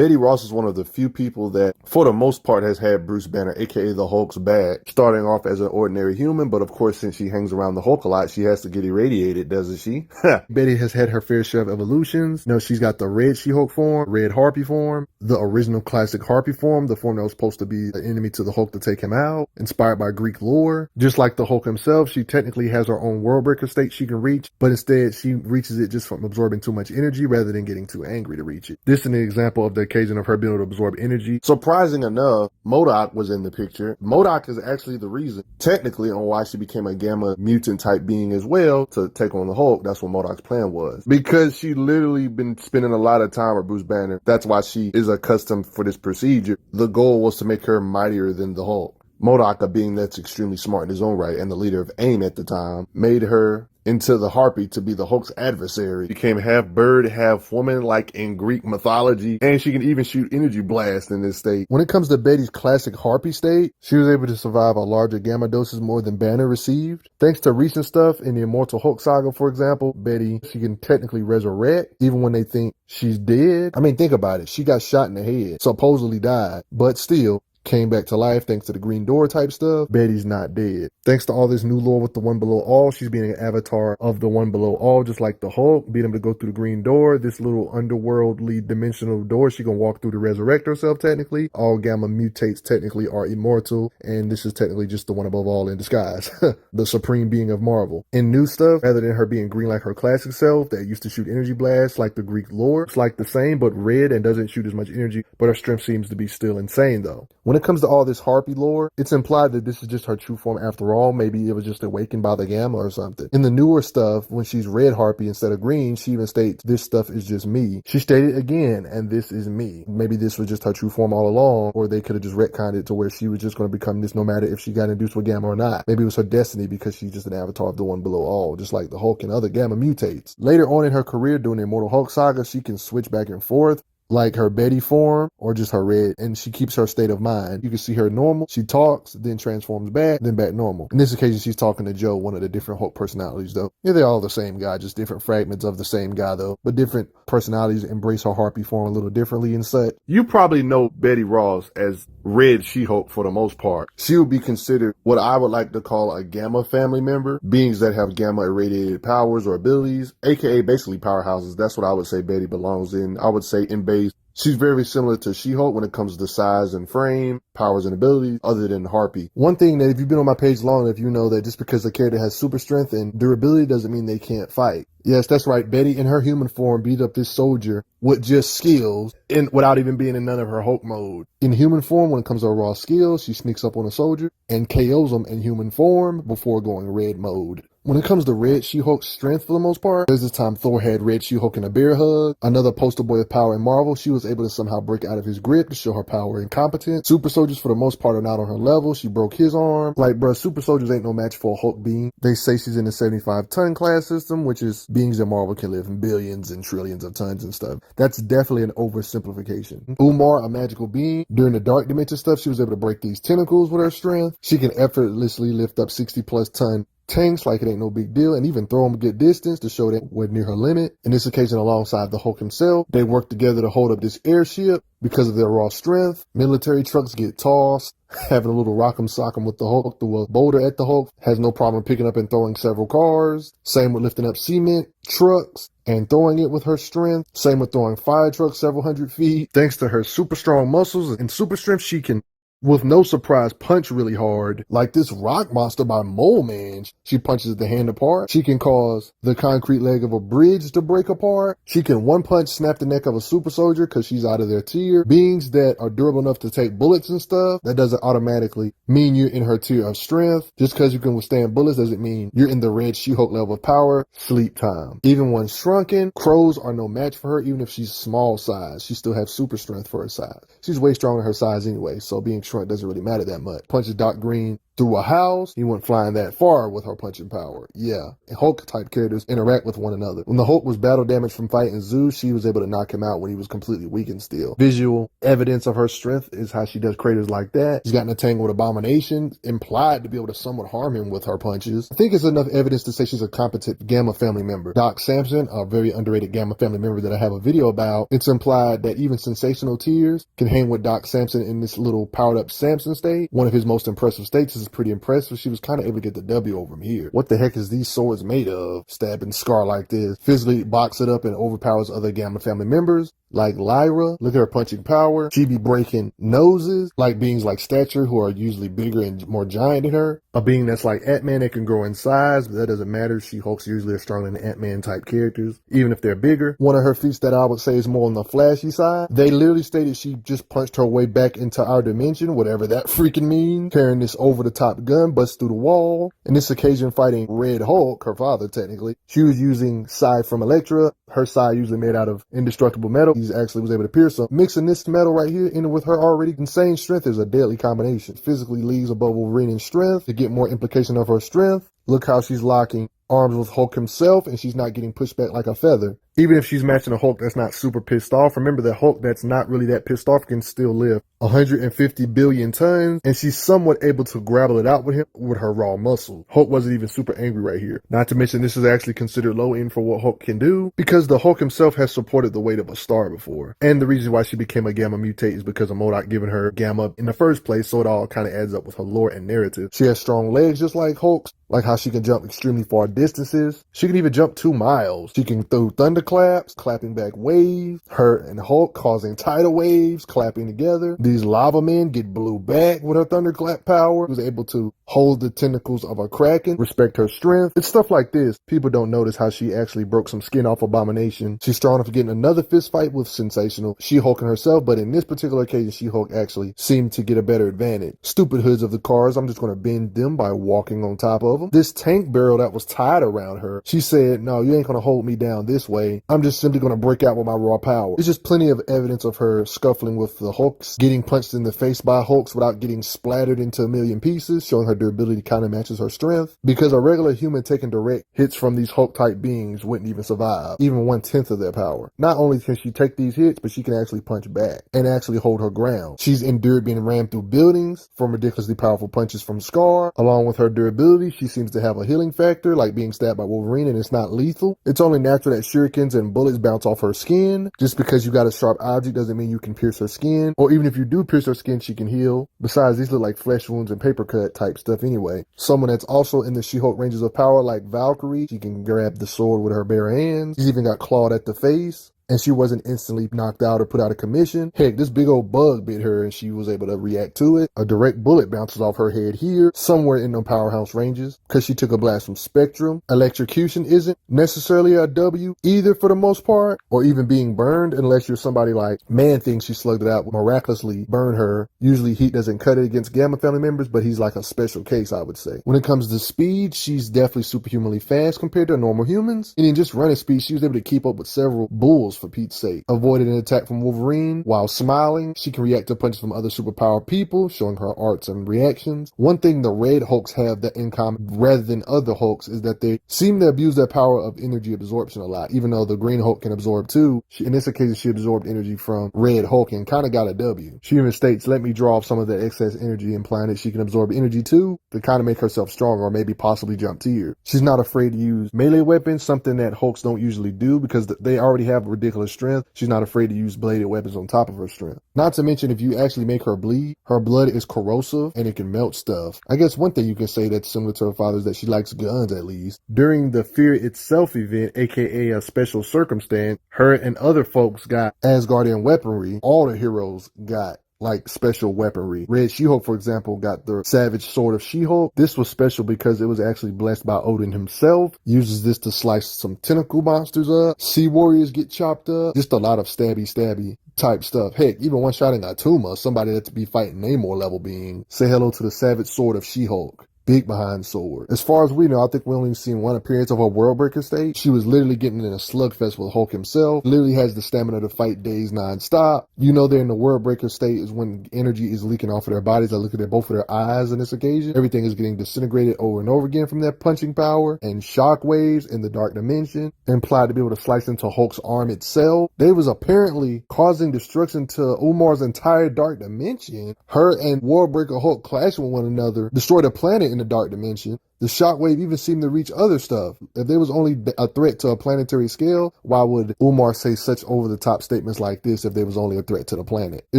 Betty Ross is one of the few people that, for the most part, has had Bruce Banner, aka the Hulk's back, starting off as an ordinary human, but of course, since she hangs around the Hulk a lot, she has to get irradiated, doesn't she? Betty has had her fair share of evolutions. You know, she's got the red She-Hulk form, red Harpy form, the original classic Harpy form, the form that was supposed to be an enemy to the Hulk to take him out, inspired by Greek lore. Just like the Hulk himself, she technically has her own world breaker state she can reach, but instead she reaches it just from absorbing too much energy rather than getting too angry to reach it. This is an example of the occasion of her being able to absorb energy. Surprising enough, MODOK was in the picture. MODOK is actually the reason, technically, on why she became a gamma mutant type being as well to take on the Hulk. That's what MODOK's plan was. Because she literally been spending a lot of time with Bruce Banner. That's why she is accustomed for this procedure. The goal was to make her mightier than the Hulk. MODOK, a being that's extremely smart in his own right and the leader of AIM at the time, made her into the Harpy to be the Hulk's adversary. Became half bird, half woman, like in Greek mythology, and she can even shoot energy blasts in this state. When it comes to Betty's classic Harpy state, she was able to survive a larger gamma doses more than Banner received. Thanks to recent stuff in the Immortal Hulk saga, for example, Betty, she can technically resurrect even when they think she's dead. I mean, think about it. She got shot in the head, supposedly died, but still came back to life thanks to the Green Door type stuff. Betty's not dead. Thanks to all this new lore with the One Below All, she's being an avatar of the One Below All, just like the Hulk, being able to go through the Green Door, this little underworldly dimensional door. She can walk through to resurrect herself technically. All gamma mutates technically are immortal, and this is technically just the One Above All in disguise. The supreme being of Marvel. In new stuff, rather than her being green like her classic self that used to shoot energy blasts like the Greek lore, it's like the same but red and doesn't shoot as much energy, but her strength seems to be still insane though. When it comes to all this Harpy lore, it's implied that this is just her true form after all. Maybe it was just awakened by the gamma or something. In the newer stuff, when she's red Harpy instead of green, she even states, "This stuff is just me." She stated again, "And this is me." Maybe this was just her true form all along, or they could have just retconned it to where she was just going to become this no matter if she got induced with gamma or not. Maybe it was her destiny because she's just an avatar of the One Below All, just like the Hulk and other gamma mutates. Later on in her career, during the Immortal Hulk saga, she can switch back and forth, like her Betty form or just her red, and she keeps her state of mind. You can see her normal, she talks, then transforms back, then back normal. In this occasion, she's talking to Joe, one of the different Hulk personalities though. Yeah, they're all the same guy, just different fragments of the same guy though, but different personalities embrace her Harpy form a little differently and such. You probably know Betty Ross as Red She-Hulk for the most part. She would be considered what I would like to call a gamma family member, beings that have gamma irradiated powers or abilities, aka basically powerhouses. That's what I would say Betty belongs in. I would say in base, she's very similar to She-Hulk when it comes to size and frame, powers and abilities, other than Harpy. One thing that if you've been on my page long enough, you know that just because a character has super strength and durability doesn't mean they can't fight. Yes, that's right. Betty in her human form beat up this soldier with just skills and without even being in none of her Hulk mode. In human form, when it comes to her raw skills, she sneaks up on a soldier and KOs him in human form before going red mode. When it comes to Red She-Hulk's strength for the most part, there's this time Thor had Red She-Hulk in a bear hug. Another poster boy of power in Marvel, she was able to somehow break out of his grip to show her power and competence. Super soldiers for the most part are not on her level. She broke his arm. Like, bruh, super soldiers ain't no match for a Hulk being. They say she's in the 75-ton class system, which is beings in Marvel can live in billions and trillions of tons and stuff. That's definitely an oversimplification. Umar, a magical being, during the Dark Dimension stuff, she was able to break these tentacles with her strength. She can effortlessly lift up 60+ ton tanks like it ain't no big deal, and even throw them a good distance to show that we're near her limit. In this occasion, alongside the Hulk himself, they work together to hold up this airship. Because of their raw strength, military trucks get tossed. Having a little rock'em sock'em with the Hulk through a boulder at the Hulk has no problem picking up and throwing several cars. Same with lifting up cement, trucks, and throwing it with her strength. Same with throwing fire trucks several hundred feet. Thanks to her super strong muscles and super strength, she can, with no surprise, punch really hard. Like this rock monster by Mole Man. She punches the hand apart. She can cause the concrete leg of a bridge to break apart. She can one punch snap the neck of a super soldier because she's out of their tier. Beings that are durable enough to take bullets and stuff, that doesn't automatically mean you're in her tier of strength. Just because you can withstand bullets doesn't mean you're in the Red She-Hulk level of power. Sleep time. Even when shrunken, crows are no match for her. Even if she's small size, she still has super strength for her size. She's way stronger than her size anyway, so being shrunk doesn't really matter that much. Punches Doc Green through a house. He went flying that far with her punching power. Yeah, and Hulk-type characters interact with one another. When the Hulk was battle damaged from fighting Zeus, she was able to knock him out when he was completely weakened still. Visual evidence of her strength is how she does creators like that. She's gotten a tangle with Abomination, implied to be able to somewhat harm him with her punches. I think it's enough evidence to say she's a competent Gamma family member. Doc Samson, a very underrated Gamma family member that I have a video about, it's implied that even Sensational Tears can hang with Doc Samson in this little powered up Samson state. One of his most impressive states. Is pretty impressive. She was kind of able to get the W over him here. What the heck is these swords made of? Stabbing Scar like this. Physically box it up and overpowers other Gamma family members. Like Lyra, look at her punching power. She be breaking noses like beings like Stature, who are usually bigger and more giant than her. A being that's like Ant-Man that can grow in size, but that doesn't matter. She-Hulks usually are stronger than Ant-Man type characters, even if they're bigger. One of her feats that I would say is more on the flashy side. They literally stated she just punched her way back into our dimension, whatever that freaking means, carrying this over-the-top gun, busts through the wall. In this occasion, fighting Red Hulk, her father technically. She was using Psy from Elektra. Her Psy usually made out of indestructible metal. He actually was able to pierce them. Mixing this metal right here in with her already insane strength is a deadly combination. Physically leaves above Wolverine in strength. To get more implication of her strength, look how she's locking arms with Hulk himself, and she's not getting pushed back like a feather. Even if she's matching a Hulk that's not super pissed off, remember that Hulk that's not really that pissed off can still lift 150 billion tons, and she's somewhat able to grapple it out with him with her raw muscle. Hulk wasn't even super angry right here. Not to mention this is actually considered low end for what Hulk can do, because the Hulk himself has supported the weight of a star before. And the reason why she became a Gamma mutate is because of MODOK giving her Gamma in the first place, so it all kind of adds up with her lore and narrative. She has strong legs just like Hulk's, like how she can jump extremely far distances. She can even jump 2 miles. She can throw thunderclaps, clapping back waves. Her and Hulk causing tidal waves, clapping together. These lava men get blew back with her thunderclap power. She was able to hold the tentacles of a Kraken, respect her strength. It's stuff like this. People don't notice how she actually broke some skin off Abomination. She's strong enough to get in another fist fight with Sensational She-Hulk and herself, but in this particular occasion, She-Hulk actually seemed to get a better advantage. Stupid hoods of the cars, I'm just going to bend them by walking on top of them. This tank barrel that was tied around her, she said, no, you ain't going to hold me down this way. I'm just simply going to break out with my raw power. There's just plenty of evidence of her scuffling with the Hulks, getting punched in the face by Hulks without getting splattered into a million pieces, showing her durability kind of matches her strength, because a regular human taking direct hits from these Hulk type beings wouldn't even survive, even 1/10 of their power. Not only can she take these hits, but she can actually punch back and actually hold her ground. She's endured being rammed through buildings from ridiculously powerful punches from Scar. Along with her durability, she seems to have a healing factor, like being stabbed by Wolverine, and it's not lethal. It's only natural that shurikens and bullets bounce off her skin. Just because you got a sharp object doesn't mean you can pierce her skin, or even if you do pierce her skin, she can heal. Besides, these look like flesh wounds and paper cut type stuff anyway. Someone that's also in the She-Hulk ranges of power, like Valkyrie, she can grab the sword with her bare hands. She's even got clawed at the face, and she wasn't instantly knocked out or put out of commission. Heck, this big old bug bit her and she was able to react to it. A direct bullet bounces off her head here, somewhere in the powerhouse ranges, because she took a blast from Spectrum. Electrocution isn't necessarily a W either for the most part, or even being burned, unless you're somebody like Man-Thing. She slugged it out, miraculously burned her. Usually heat doesn't cut it against Gamma family members, but he's like a special case, I would say. When it comes to speed, she's definitely superhumanly fast compared to normal humans. And in just running speed, she was able to keep up with several bulls, for Pete's sake. Avoided an attack from Wolverine while smiling. She can react to punches from other superpowered people, showing her arts and reactions. One thing the Red Hulks have that in common rather than other Hulks is that they seem to abuse their power of energy absorption a lot, even though the Green Hulk can absorb too. In this occasion, she absorbed energy from Red Hulk and kind of got a W. She even states, let me draw off some of that excess energy, implying that she can absorb energy too to kind of make herself stronger or maybe possibly jump tier. She's not afraid to use melee weapons, something that Hulks don't usually do because they already have ridiculous strength. She's not afraid to use bladed weapons on top of her strength. Not to mention, if you actually make her bleed, her blood is corrosive and it can melt stuff. I guess one thing you can say that's similar to her father is that she likes guns, at least. During the Fear Itself event, aka a special circumstance, her and other folks got Asgardian weaponry. All the heroes got like special weaponry. Red She-Hulk, for example, got the Savage Sword of She-Hulk. This was special because it was actually blessed by Odin himself. Uses this to slice some tentacle monsters up. Sea Warriors get chopped up. Just a lot of stabby type stuff. Heck, even one-shotting Atuma, somebody that's be fighting Namor level being. Say hello to the Savage Sword of She-Hulk. big behind sword. As far as we know, I think we only seen one appearance of her World Breaker state. She was literally getting in a slugfest with Hulk himself. Literally has the stamina to fight days non-stop. You know they're in the World Breaker state is when energy is leaking off of their bodies. I look at both of their eyes on this occasion. Everything is getting disintegrated over and over again from that punching power, and shockwaves in the dark dimension implied to be able to slice into Hulk's arm itself. They was apparently causing destruction to Umar's entire dark dimension. Her and World Breaker Hulk clashing with one another, destroyed a planet in the dark dimension. The shockwave even seemed to reach other stuff. If there was only a threat to a planetary scale, why would Umar say such over-the-top statements like this if there was only a threat to the planet? It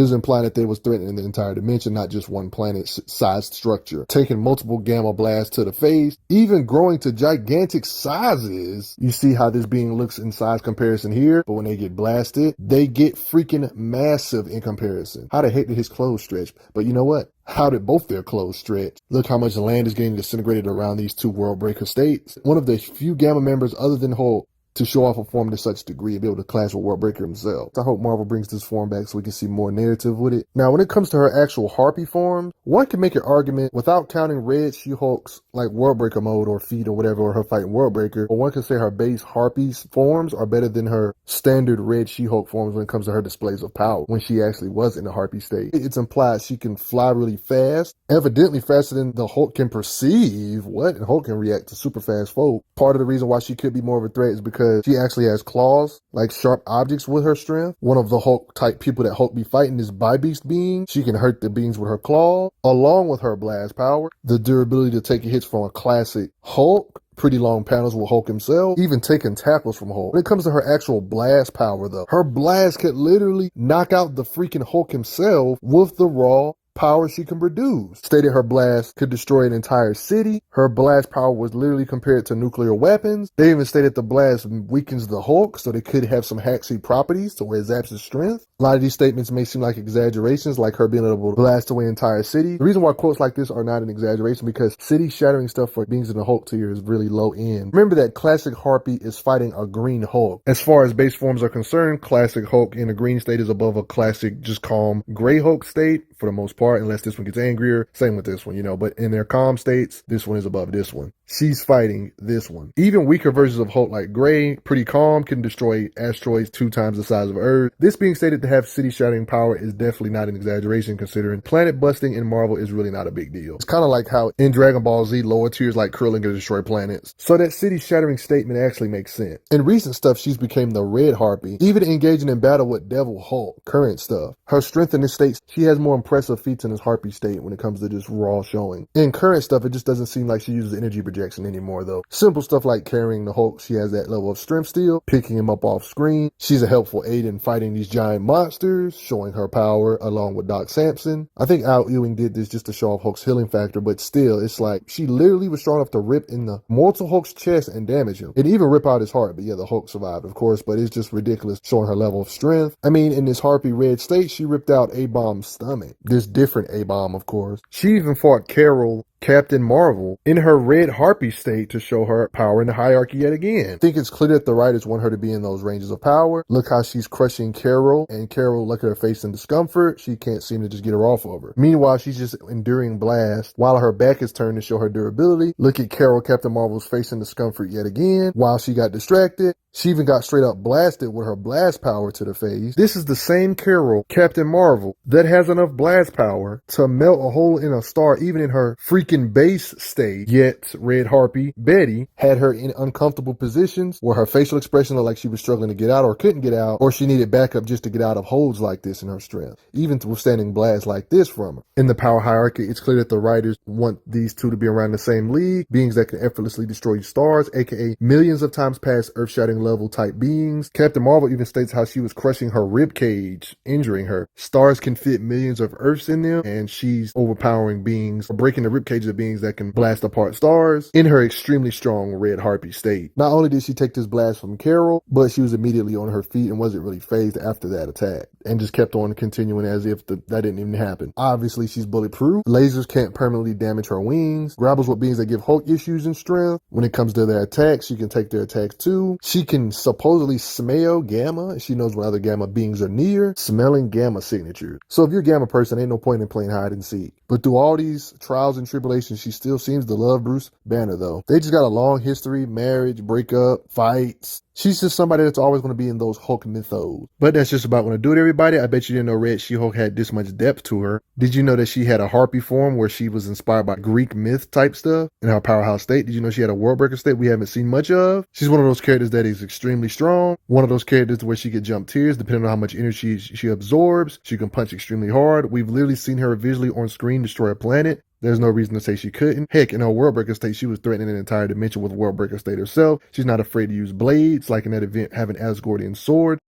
was implying that they was threatening the entire dimension, not just one planet-sized structure. Taking multiple gamma blasts to the face, even growing to gigantic sizes. You see how this being looks in size comparison here, but when they get blasted, they get freaking massive in comparison. How the heck did his clothes stretch? But you know what? How did both their clothes stretch? Look how much land is getting disintegrated around these two World Breaker states. One of the few Gamma members other than Hulk to show off a form to such degree and be able to clash with World Breaker himself. I hope Marvel brings this form back so we can see more narrative with it. Now, when it comes to her actual Harpy form, one can make an argument without counting Red She-Hulk's like World Breaker mode or feet or whatever, or her fighting World Breaker, but one can say her base Harpy forms are better than her standard Red She-Hulk forms when it comes to her displays of power when she actually was in the Harpy state. It's implied she can fly really fast, evidently faster than the Hulk can perceive. What? And Hulk can react to super fast folk. Part of the reason why she could be more of a threat is because she actually has claws, like sharp objects with her strength. One of the Hulk type people that Hulk be fighting is Bi-Beast being. She can hurt the beings with her claw, along with her blast power, the durability to take hits from a classic Hulk, pretty long panels with Hulk himself, even taking tackles from Hulk. When it comes to her actual blast power though, her blast could literally knock out the freaking Hulk himself with the raw power she can produce. Stated her blast could destroy an entire city. Her blast power was literally compared to nuclear weapons. They even stated the blast weakens the Hulk, so they could have some hack-seed properties to where it zaps his strength. A lot of these statements may seem like exaggerations, like her being able to blast away an entire city. The reason why quotes like this are not an exaggeration, because city-shattering stuff for beings in the Hulk tier is really low end. Remember that classic Harpy is fighting a green Hulk. As far as base forms are concerned, classic Hulk in a green state is above a classic, just calm gray Hulk state for the most part, unless this one gets angrier. Same with this one, you know, but in their calm states, this one is above this one. She's fighting this one. Even weaker versions of Hulk like Gray, pretty calm, can destroy asteroids 2 times the size of Earth. This being stated to have city-shattering power is definitely not an exaggeration, considering planet busting in Marvel is really not a big deal. It's kind of like how in Dragon Ball Z, lower tiers like Krillin can destroy planets. So that city-shattering statement actually makes sense. In recent stuff, she's became the Red Harpy, even engaging in battle with Devil Hulk. Current stuff. Her strength in this state, she has more impressive feats in his Harpy state when it comes to just raw showing. In current stuff, it just doesn't seem like she uses energy projection anymore though. Simple stuff like carrying the Hulk, she has that level of strength still, picking him up off screen. She's a helpful aid in fighting these giant monsters, showing her power along with Doc Samson. I think Al Ewing did this just to show off Hulk's healing factor, but still, it's like she literally was strong enough to rip in the mortal Hulk's chest and damage him. And even rip out his heart, but yeah, the Hulk survived, of course, but it's just ridiculous showing her level of strength. I mean, in this Harpy Red state, she ripped out A-Bomb's stomach. This different A-Bomb, of course. She even fought Carol, Captain Marvel, in her Red Harpy state to show her power in the hierarchy yet again. I think it's clear that the writers want her to be in those ranges of power. Look how she's crushing Carol, and Carol, look at her face in discomfort. She can't seem to just get her off of her. Meanwhile, she's just enduring blast while her back is turned to show her durability. Look at Carol, Captain Marvel's face in discomfort yet again while she got distracted. She even got straight up blasted with her blast power to the face. This is the same Carol, Captain Marvel, that has enough blast power to melt a hole in a star even in her freaking base state. Yet, Red Harpy, Betty, had her in uncomfortable positions where her facial expression looked like she was struggling to get out or couldn't get out, or she needed backup just to get out of holds like this in her strength, even withstanding blasts like this from her. In the power hierarchy, it's clear that the writers want these two to be around the same league, beings that can effortlessly destroy stars, aka millions of times past earth-shattering level type beings. Captain Marvel even states how she was crushing her rib cage, injuring her. Stars can fit millions of Earths in them, and she's overpowering beings, or breaking the rib cages of beings that can blast apart stars in her extremely strong Red Harpy state. Not only did she take this blast from Carol, but she was immediately on her feet and wasn't really phased after that attack, and just kept on continuing as if that didn't even happen. Obviously, she's bulletproof. Lasers can't permanently damage her wings. Grapples with beings that give Hulk issues and strength. When it comes to their attacks, she can take their attacks too. She can supposedly smell gamma. She knows when other gamma beings are near, smelling gamma signatures. So if you're a gamma person, ain't no point in playing hide and seek. But through all these trials and tribulations, revelations, she still seems to love Bruce Banner, though. They just got a long history, marriage, breakup, fights. She's just somebody that's always going to be in those Hulk mythos. But that's just about going to do it, everybody. I bet you didn't know Red She-Hulk had this much depth to her. Did you know that she had a Harpy form where she was inspired by Greek myth type stuff in her powerhouse state? Did you know she had a Worldbreaker state we haven't seen much of? She's one of those characters that is extremely strong. One of those characters where she can jump tiers depending on how much energy she absorbs. She can punch extremely hard. We've literally seen her visually on screen destroy a planet. There's no reason to say she couldn't. Heck, in her Worldbreaker state, she was threatening an entire dimension with Worldbreaker state herself. She's not afraid to use blades, like in that event, having Asgardian sword.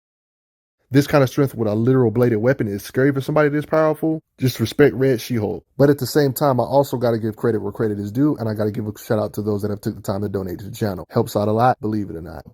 This kind of strength with a literal bladed weapon is scary for somebody this powerful. Just respect Red She-Hulk. But at the same time, I also got to give credit where credit is due, and I got to give a shout out to those that have took the time to donate to the channel. Helps out a lot, believe it or not.